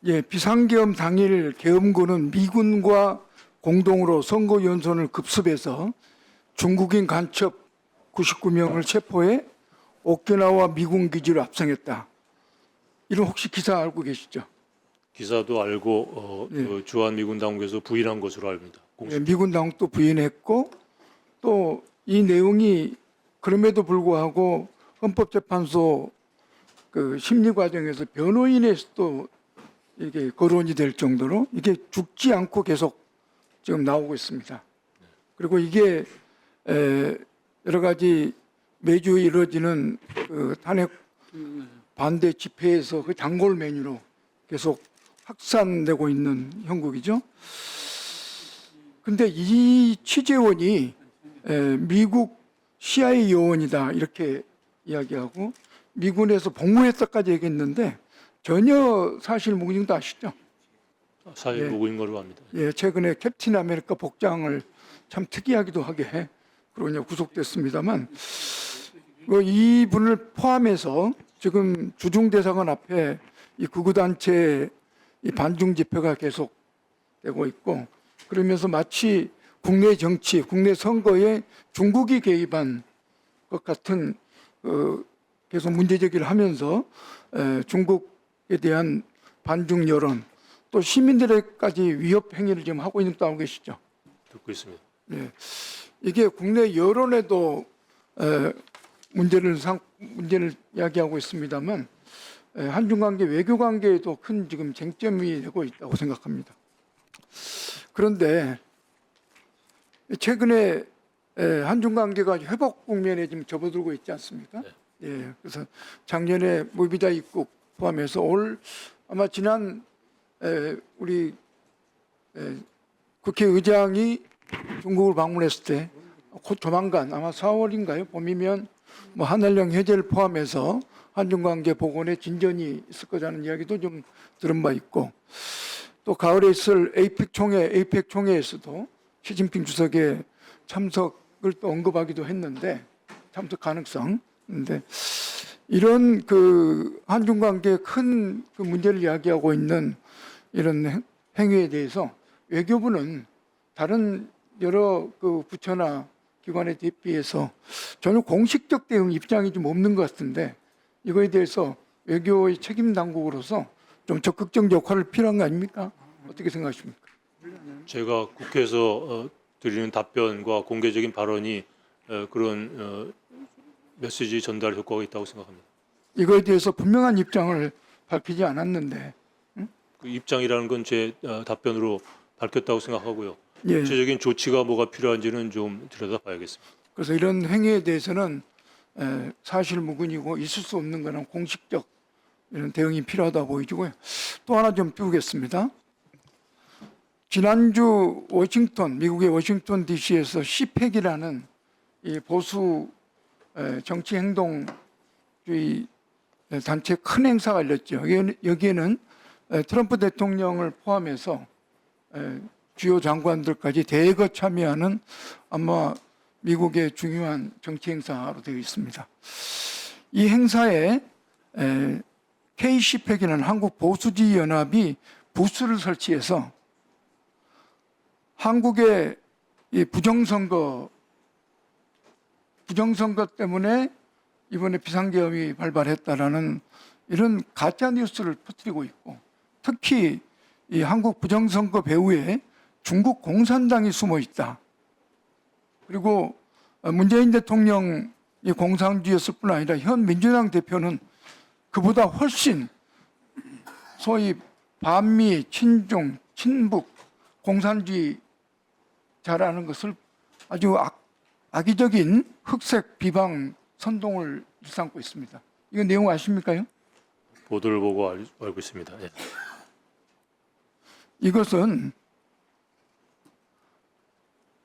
예, 비상계엄 당일 계엄군은 미군과 공동으로 선거연선을 급습해서 중국인 간첩 99명을 체포해 오키나와 미군 기지로 압송했다. 이런 혹시 기사 알고 계시죠? 기사도 알고 예. 그 주한 미군 당국에서 부인한 것으로 알립니다. 예, 미군 당국도 부인했고 또 이 내용이 그럼에도 불구하고 헌법재판소 그 심리 과정에서 변호인에서도 이게 거론이 될 정도로 이게 죽지 않고 계속 지금 나오고 있습니다. 그리고 이게 여러 가지 매주 이루어지는 그 탄핵 반대 집회에서 그 단골 메뉴로 계속 확산되고 있는 형국이죠. 근데 이 취재원이 미국 CIA 요원이다 이렇게 이야기하고 미군에서 복무했다까지 얘기했는데 전혀 사실 무근도 아시죠? 사실 예. 무근인 걸로 압니다. 예, 최근에 캡틴 아메리카 복장을 참 특이하기도 하게 그러냐 구속됐습니다만 이분을 포함해서 지금 주중대사관 앞에 이 극우단체 이 반중 집회가 계속되고 있고 그러면서 마치 국내 정치, 국내 선거에 중국이 개입한 것 같은 계속 문제제기를 하면서 중국에 대한 반중 여론 또 시민들에까지 위협 행위를 지금 하고 있는 것도 알고 계시죠? 듣고 있습니다. 예. 이게 국내 여론에도 문제를 이야기하고 있습니다만 한중 관계, 외교 관계에도 큰 지금 쟁점이 되고 있다고 생각합니다. 그런데 최근에 한중 관계가 회복 국면에 지금 접어들고 있지 않습니까? 네. 예. 그래서 작년에 무비자 입국 포함해서 올 아마 지난 우리 국회의장이 중국을 방문했을 때 곧 조만간 아마 4월인가요? 봄이면 뭐 한일령 해제를 포함해서 한중 관계 복원에 진전이 있을 거라는 이야기도 좀 들은 바 있고 또 가을에 있을 에이펙 총회에서도 시진핑 주석의 참석을 또 언급하기도 했는데 참석 가능성. 근데 이런 그 한중 관계의 큰 그 문제를 이야기하고 있는 이런 행위에 대해서 외교부는 다른 여러 그 부처나 기관에 대비해서 전혀 공식적 대응 입장이 좀 없는 것 같은데 이거에 대해서 외교의 책임 당국으로서 좀 적극적 역할을 필요한 거 아닙니까? 어떻게 생각하십니까? 제가 국회에서 드리는 답변과 공개적인 발언이 그런 메시지 전달 효과가 있다고 생각합니다. 이거에 대해서 분명한 입장을 밝히지 않았는데 그 입장이라는 건 제 답변으로 밝혔다고 생각하고요. 예. 구체적인 조치가 뭐가 필요한지는 좀 들여다봐야겠습니다. 그래서 이런 행위에 대해서는 사실 무근이고 있을 수 없는 거는 공식적 이런 대응이 필요하다 보이고요. 또 하나 좀 띄우겠습니다. 지난주 미국의 워싱턴 DC에서 시팩이라는 이 보수 정치 행동주의 단체 큰 행사가 열렸죠. 여기에는 트럼프 대통령을 포함해서 주요 장관들까지 대거 참여하는 아마 미국의 중요한 정치 행사로 되어 있습니다. 이 행사에 K시팩이라는 한국 보수지휘 연합이 부스를 설치해서 한국의 이 부정선거 때문에 이번에 비상계엄이 발발했다라는 이런 가짜 뉴스를 퍼뜨리고 있고 특히 이 한국 부정선거 배후에 중국 공산당이 숨어 있다. 그리고 문재인 대통령이 공산주의였을 뿐 아니라 현 민주당 대표는 그보다 훨씬 소위 반미, 친중, 친북, 공산주의 잘하는 것을 아주 악의적인 흑색 비방 선동을 일삼고 있습니다. 이거 내용 아십니까요? 보도를 보고 알고 있습니다. 예. 이것은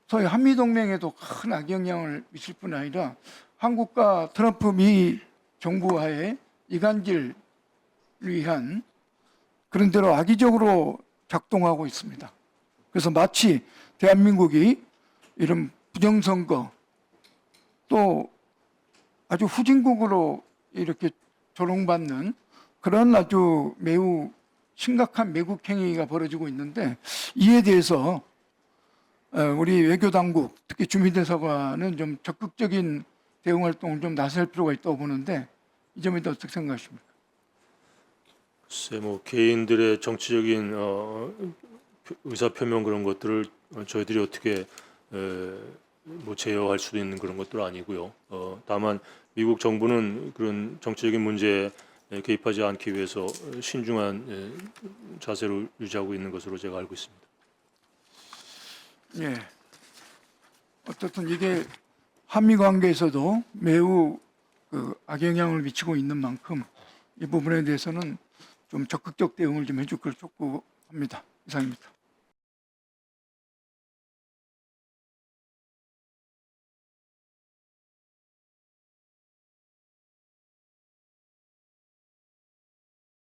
소위 한미동맹에도 큰 악영향을 미칠 뿐 아니라 한국과 트럼프 미 정부 하에 이간질을 위한 그런 대로 악의적으로 작동하고 있습니다. 그래서 마치 대한민국이 이런 부정선거 또 아주 후진국으로 이렇게 조롱받는 그런 아주 매우 심각한 매국 행위가 벌어지고 있는데 이에 대해서 우리 외교 당국, 특히 주민대사관은 좀 적극적인 대응 활동을 좀 나설 필요가 있다고 보는데 이 점에 대해 어떻게 생각하십니까? 글쎄 뭐 개인들의 정치적인 의사 표명 그런 것들을 저희들이 어떻게 뭐 제어할 수도 있는 그런 것도 아니고요. 다만 미국 정부는 그런 정치적인 문제에 개입하지 않기 위해서 신중한 자세를 유지하고 있는 것으로 제가 알고 있습니다. 예. 어떻든 이게 한미 관계에서도 매우 악영향을 미치고 있는 만큼 이 부분에 대해서는 좀 적극적 대응을 좀 해줄 걸 촉구합니다. 이상입니다.